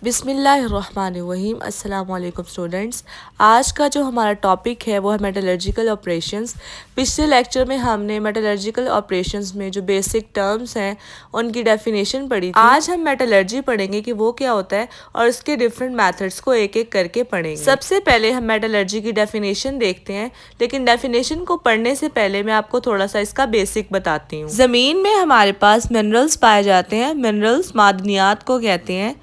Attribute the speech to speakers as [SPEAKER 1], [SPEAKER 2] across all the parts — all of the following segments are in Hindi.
[SPEAKER 1] बिस्मिल्लाहिर्रहमानिर्रहीम। अस्सलाम वालेकुम स्टूडेंट्स। आज का जो हमारा टॉपिक है वो है मेटलर्जिकल ऑपरेशंस। पिछले लेक्चर में हमने मेटलर्जिकल ऑपरेशंस में जो बेसिक टर्म्स हैं उनकी डेफिनेशन पढ़ी थी। आज हम मेटलर्जी पढ़ेंगे कि वो क्या होता है और उसके डिफरेंट मेथड्स को एक एक करके पढ़ेंगे। सबसे पहले हम मेटलर्जी की डेफिनेशन देखते हैं, लेकिन डेफिनेशन को पढ़ने से पहले मैं आपको थोड़ा सा इसका बेसिक बताती हूँ। ज़मीन में हमारे पास मिनरल्स पाए जाते हैं। मिनरल्स मादनियात को कहते हैं।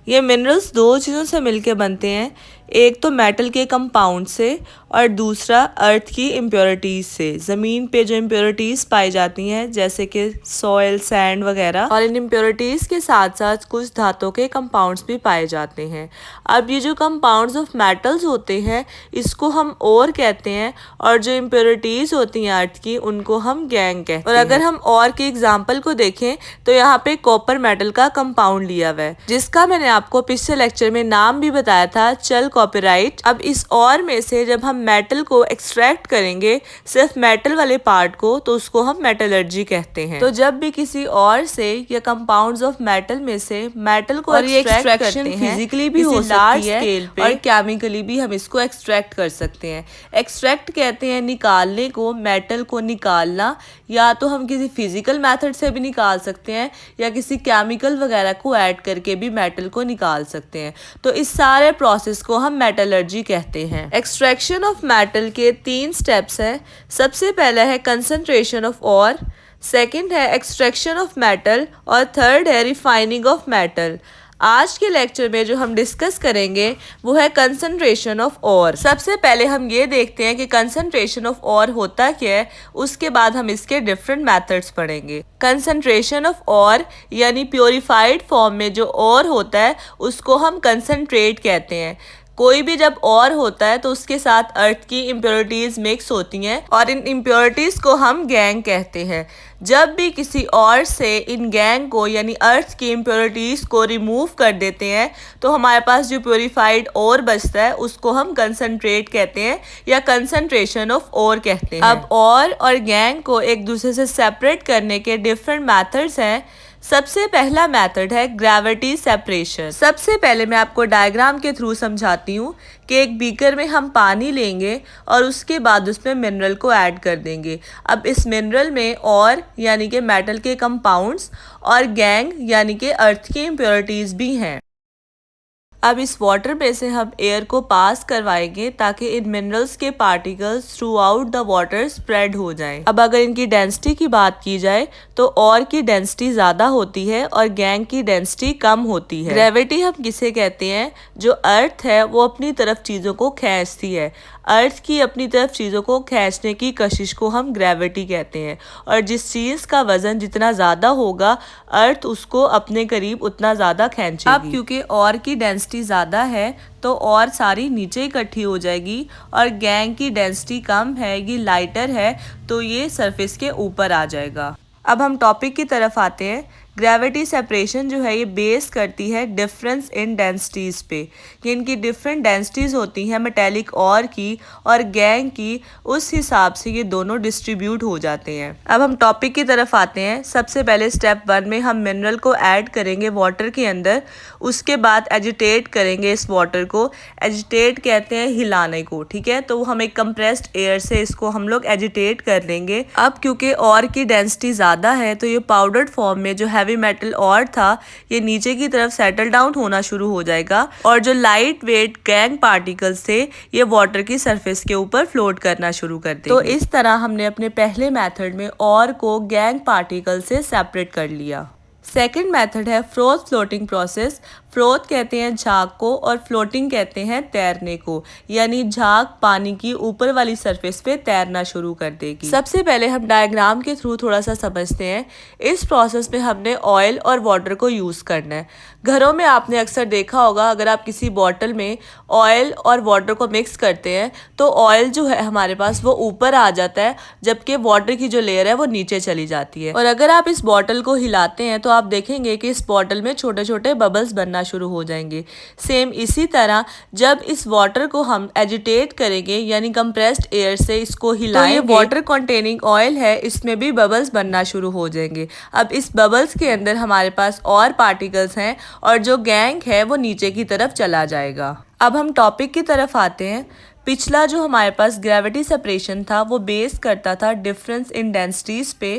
[SPEAKER 1] ये मिनरल्स दो चीज़ों से मिलके बनते हैं, एक तो मेटल के कंपाउंड से और दूसरा अर्थ की इम्प्योरिटीज़ से। ज़मीन पे जो इम्प्योरिटीज़ पाई जाती हैं जैसे कि सॉइल, सैंड वगैरह, और इन इम्प्योरिटीज़ के साथ साथ कुछ धातुओं के कंपाउंड्स भी पाए जाते हैं। अब ये जो कंपाउंड्स ऑफ मेटल्स होते हैं इसको हम और कहते हैं, और जो इम्प्योरिटीज़ होती हैं अर्थ की उनको हम गैंग कहते हैं। और अगर हम और के एग्जाम्पल को देखें तो यहाँ पे कॉपर मेटल का कंपाउंड लिया हुआ है जिसका मैंने आपको पिछले लेक्चर में नाम भी बताया था, चल कॉपीराइट। अब इस और में से जब हम मेटल को एक्सट्रैक्ट करेंगे, सिर्फ मेटल वाले पार्ट को, तो उसको हम मेटलर्जी कहते हैं। तो जब भी किसी और से या कंपाउंड्स ऑफ मेटल में से मेटल को एक्सट्रैक्ट करते हैं, फिजिकली भी हो सकती है स्केल पे और केमिकली भी हम इसको एक्सट्रैक्ट कर सकते हैं। एक्सट्रैक्ट कहते हैं निकालने को, मेटल को निकालना, या तो हम किसी फिजिकल मेथड से भी निकाल सकते हैं या किसी केमिकल वगैरह को ऐड करके भी मेटल को निकाल सकते हैं। तो इस सारे प्रोसेस को हम मेटलर्जी कहते हैं। एक्सट्रैक्शन ऑफ मेटल के 3 स्टेप्स हैं। सबसे पहला है कंसंट्रेशन ऑफ ऑर, सेकंड है एक्सट्रैक्शन ऑफ मेटल और थर्ड है रिफाइनिंग ऑफ मेटल। आज के लेक्चर में जो हम डिस्कस करेंगे वो है कंसंट्रेशन ऑफ ऑर। सबसे पहले हम ये देखते हैं कि कंसंट्रेशन ऑफ ऑर होता क्या है, उसके बाद हम इसके डिफरेंट मेथड्स पढ़ेंगे। कंसंट्रेशन ऑफ ऑर यानी प्योरीफाइड फॉर्म में जो ऑर होता है उसको हम कंसंट्रेट कहते हैं। कोई भी जब और होता है तो उसके साथ अर्थ की इम्प्योरिटीज मिक्स होती हैं और इन इम्प्योरिटीज को हम गैंग कहते हैं। जब भी किसी और से इन गैंग को यानी अर्थ की इम्प्योरिटीज को रिमूव कर देते हैं तो हमारे पास जो प्योरीफाइड और बचता है उसको हम कंसंट्रेट कहते हैं या कंसंट्रेशन ऑफ और कहते हैं। अब और गैंग को एक दूसरे से सेपरेट करने के डिफरेंट मेथड्स हैं। सबसे पहला मेथड है ग्रेविटी सेपरेशन। सबसे पहले मैं आपको डायग्राम के थ्रू समझाती हूँ कि एक बीकर में हम पानी लेंगे और उसके बाद उसमें मिनरल को ऐड कर देंगे। अब इस मिनरल में और यानी कि मेटल के कंपाउंड्स और गैंग यानी कि अर्थ की इम्प्योरिटीज भी हैं। अब इस वाटर में से हम एयर को पास करवाएंगे ताकि इन मिनरल्स के particles through out the water spread हो जाएं। अब अगर इनकी डेंसिटी की बात की जाए तो और की डेंसिटी ज़्यादा होती है और गैंग की डेंसिटी कम होती है। ग्रेविटी हम किसे कहते हैं? जो अर्थ है वो अपनी तरफ चीज़ों को खींचती है। अर्थ की अपनी तरफ चीज़ों को खींचने की कशिश को हम ग्रेविटी कहते हैं, और जिस चीज़ का वजन जितना ज़्यादा होगा अर्थ उसको अपने करीब उतना ज़्यादा खींचेगी। अब क्योंकि और की डेंसिटी ज़्यादा है तो और सारी नीचे इकट्ठी हो जाएगी, और गैंग की डेंसिटी कम है, ये लाइटर है, तो ये सरफेस के ऊपर आ जाएगा। अब हम टॉपिक की तरफ आते हैं। ग्रेविटी सेपरेशन जो है ये बेस करती है डिफरेंस इन डेंसिटीज़ पे, कि इनकी डिफरेंट डेंसिटीज़ होती हैं मेटेलिक और की और गैंग की, उस हिसाब से ये दोनों डिस्ट्रीब्यूट हो जाते हैं। अब हम टॉपिक की तरफ आते हैं। सबसे पहले स्टेप 1 में हम मिनरल को ऐड करेंगे वाटर के अंदर, उसके बाद एजिटेट करेंगे इस वाटर को। एजिटेट कहते हैं हिलाने को, ठीक है, तो हम एक कंप्रेस्ड एयर से इसको हम लोग एजिटेट कर लेंगे। अब क्योंकि और की डेंसिटी ज़्यादा है तो ये पाउडर्ड फॉर्म में जो हैवी मेटल और था ये नीचे की तरफ सेटल डाउन होना शुरू हो जाएगा, और जो लाइट वेट गैंग पार्टिकल्स थे ये वाटर की सरफेस के ऊपर फ्लोट करना शुरू कर देंगे। तो इस तरह हमने अपने पहले मेथड में और को गैंग पार्टिकल से सेपरेट कर लिया। सेकेंड मेथड है फ्रोथ फ्लोटिंग प्रोसेस। फ्रोथ कहते हैं झाग को और फ्लोटिंग कहते हैं तैरने को, यानी झाग पानी की ऊपर वाली सरफेस पे तैरना शुरू कर देगी। सबसे पहले हम डायग्राम के थ्रू थोड़ा सा समझते हैं। इस प्रोसेस में हमने ऑयल और वाटर को यूज़ करना है। घरों में आपने अक्सर देखा होगा अगर आप किसी बॉटल में ऑयल और वाटर को मिक्स करते हैं तो ऑयल जो है हमारे पास वो ऊपर आ जाता है, जबकि वाटर की जो लेयर है वो नीचे चली जाती है। और अगर आप इस बॉटल को हिलाते हैं तो आप देखेंगे कि इस बॉटल में छोटे छोटे बबल्स बनना बनना शुरू हो जाएंगे। सेम इसी तरह जब इस वाटर को हम एजिटेट करेंगे यानी कंप्रेस्ड एयर से इसको हिलाएंगे, तो ये वाटर कंटेनिंग ऑयल है, इसमें भी बबल्स बनना शुरू हो जाएंगे। अब इस बबल्स के अंदर हमारे पास और पार्टिकल्स हैं और जो गैंग है वो नीचे की तरफ चला जाएगा। अब हम टॉपिक की तरफ आते हैं। पिछला जो हमारे पास ग्रेविटी सेपरेशन था वो बेस करता था डिफरेंस इन डेंसिटीज पे,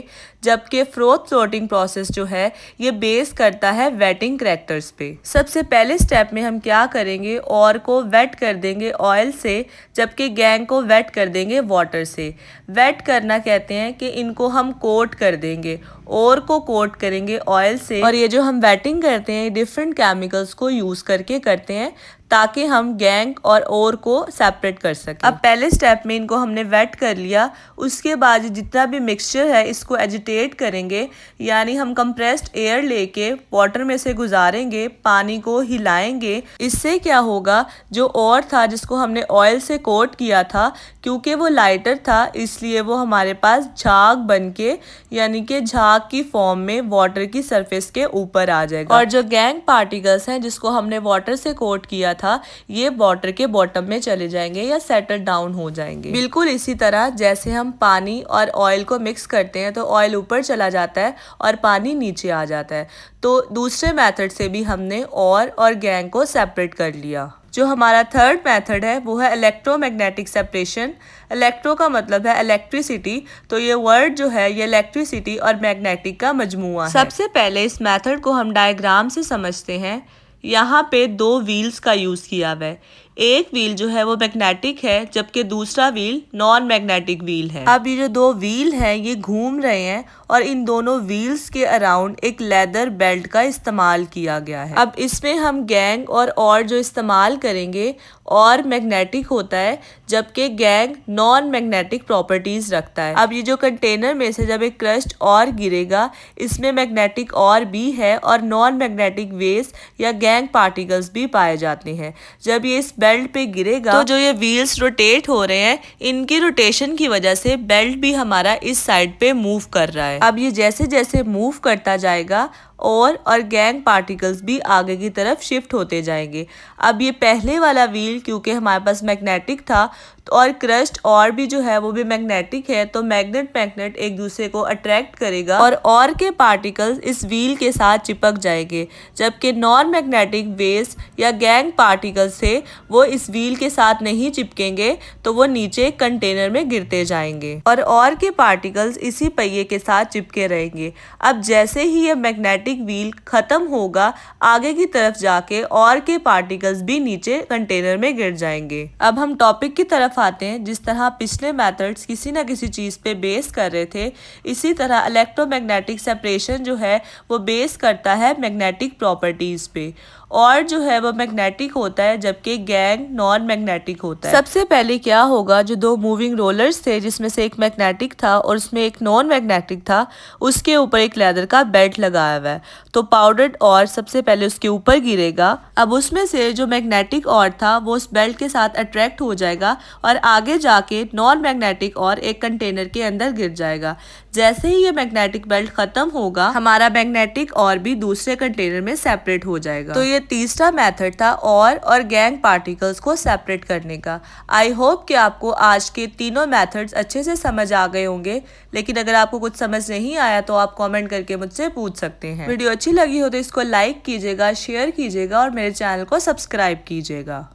[SPEAKER 1] जबकि फ्रोथ फ्लोटिंग प्रोसेस जो है ये बेस करता है वेटिंग करैक्टर्स पे। सबसे पहले स्टेप में हम क्या करेंगे, और को वेट कर देंगे ऑयल से, जबकि गैंग को वेट कर देंगे वाटर से। वेट करना कहते हैं कि इनको हम कोट कर देंगे, और को कोट करेंगे ऑयल से। और ये जो हम वेटिंग करते हैं डिफरेंट केमिकल्स को यूज करके करते हैं ताकि हम गैंग और को सेपरेट कर सकें। अब पहले स्टेप में इनको हमने वेट कर लिया, उसके बाद जितना भी मिक्सचर है इसको एजिटेट करेंगे, यानी हम कंप्रेस्ड एयर लेके वाटर में से गुजारेंगे, पानी को हिलाएंगे। इससे क्या होगा, जो और था जिसको हमने ऑयल से कोट किया था, क्योंकि वो लाइटर था इसलिए वो हमारे पास झाग बन के यानी कि झाग की फॉर्म में वाटर की सरफेस के ऊपर आ जाएगा। और जो गैंग पार्टिकल्स हैं जिसको हमने वाटर से कोट किया था ये वाटर के बॉटम में चले जाएंगे या सेटल डाउन हो जाएंगे। बिल्कुल इसी तरह जैसे हम पानी और ऑयल को मिक्स करते हैं तो ऑयल ऊपर चला जाता है और पानी नीचे आ जाता है। तो दूसरे मेथड से भी हमने और गैंग को सेपरेट कर लिया। जो हमारा थर्ड मेथड है वो है इलेक्ट्रोमैग्नेटिक सेपरेशन। इलेक्ट्रो का मतलब है इलेक्ट्रिसिटी, तो ये वर्ड जो है ये इलेक्ट्रिसिटी और मैग्नेटिक का मजमुआ है। सबसे पहले इस मेथड को हम डायग्राम से समझते हैं। यहाँ पे दो व्हील्स का यूज किया हुआ है। एक व्हील जो है वो मैग्नेटिक है जबकि दूसरा व्हील नॉन मैग्नेटिक व्हील है। अब ये जो दो व्हील हैं ये घूम रहे हैं और इन दोनों व्हील्स के अराउंड एक लेदर बेल्ट का इस्तेमाल किया गया है। अब इसमें हम गैंग और जो इस्तेमाल करेंगे और मैग्नेटिक होता है जबकि गैंग नॉन मैग्नेटिक प्रॉपर्टीज रखता है। अब ये जो कंटेनर में से जब एक क्रस्ट और गिरेगा इसमें मैग्नेटिक और भी है और नॉन मैग्नेटिक वेव्स या गैंग पार्टिकल्स भी पाए जाते हैं। जब ये इस बेल्ट पे गिरेगा तो जो ये व्हील्स रोटेट हो रहे हैं इनकी रोटेशन की वजह से बेल्ट भी हमारा इस साइड पे मूव कर रहा है। अब ये जैसे जैसे मूव करता जाएगा और गैंग पार्टिकल्स भी आगे की तरफ शिफ्ट होते जाएंगे। अब ये पहले वाला व्हील क्योंकि हमारे पास मैग्नेटिक था और क्रस्ट और भी जो है वो भी मैग्नेटिक है, तो मैग्नेट एक दूसरे को अट्रैक्ट करेगा और के पार्टिकल्स इस व्हील के साथ चिपक जाएंगे, जबकि नॉन मैग्नेटिक वेव्स या गैंग पार्टिकल्स से वो इस व्हील के साथ नहीं चिपकेंगे, तो वो नीचे कंटेनर में गिरते जाएंगे और के पार्टिकल्स इसी पहिए के साथ चिपके रहेंगे। अब जैसे ही ये मैग्नेटिक व्हील खत्म होगा आगे की तरफ जाके और के पार्टिकल्स भी नीचे कंटेनर में गिर जाएंगे। अब हम टॉपिक की तरफ आते हैं। जिस तरह पिछले मेथड्स किसी ना किसी चीज पे बेस कर रहे थे, इसी तरह इलेक्ट्रोमैग्नेटिक सेपरेशन जो है वो बेस करता है मैग्नेटिक प्रॉपर्टीज पे, और जो है वो मैग्नेटिक होता है जबकि गैंग नॉन मैग्नेटिक होता है। सबसे पहले क्या होगा, जो दो मूविंग रोलर्स थे जिसमें से एक मैग्नेटिक था और उसमें एक नॉन मैग्नेटिक था, उसके ऊपर एक लेदर का बेल्ट लगाया हुआ है, तो पाउडर्ड और सबसे पहले उसके ऊपर गिरेगा। अब उसमें से जो मैग्नेटिक और था वो उस बेल्ट के साथ अट्रैक्ट हो जाएगा और आगे जाके नॉन मैग्नेटिक और एक कंटेनर के अंदर गिर जाएगा। जैसे ही ये मैग्नेटिक बेल्ट खत्म होगा हमारा मैग्नेटिक और भी दूसरे कंटेनर में सेपरेट हो जाएगा। तो ये तीसरा मेथड था और गैंग पार्टिकल्स को सेपरेट करने का। आई होप कि आपको आज के तीनों मेथड्स अच्छे से समझ आ गए होंगे, लेकिन अगर आपको कुछ समझ नहीं आया तो आप कमेंट करके मुझसे पूछ सकते हैं। वीडियो अच्छी लगी हो तो इसको लाइक कीजिएगा, शेयर कीजिएगा और मेरे चैनल को सब्सक्राइब कीजिएगा।